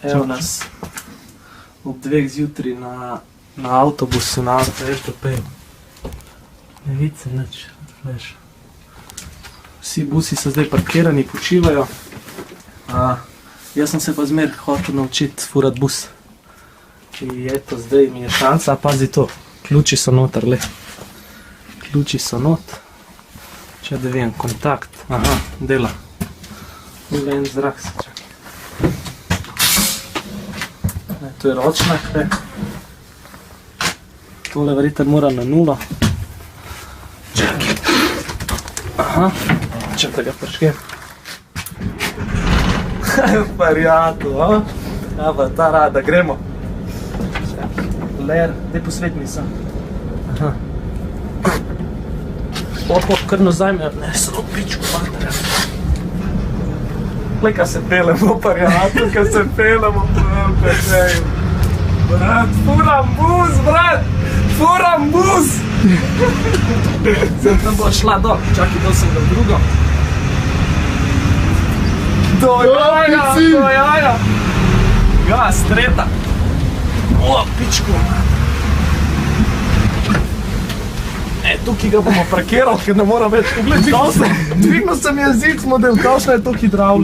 Evo nas ob 2 zjutraj na avtobusu, na FDP-ju. Ne vidi se nič, veš. Vsi busi so zdaj parkirani, počivajo. Jaz sem se pa zmer hotel naučiti furat bus. In eto, zdaj mi je šansa, pazi to, ključi so noter, le. Ključi so not. Če da vidim, kontakt, aha, dela. Ule en zrak se čakaj. To je ročnak, tole verjetno mora na 0. Čakaj. Aha, če da ga prškem. Prijatelj, a? Ja pa ta rada, gremo. Ler, daj posvetni sem. Aha. Kar nazaj me odneslo, pičku materja. Glej, kaj se pelemo, prijatelj, kaj se pelemo, pečeju. Brat, furam bus, brat! Furam bus! Sem tam bo šla dol, čakaj, dol sem ga v drugo. Do jaja! Gas, tretja! O, pičku! Tukaj ga bomo parkirali, ker ne moram več pogledati. Dvignil sem jezik, model, kakšna je to hidravlika.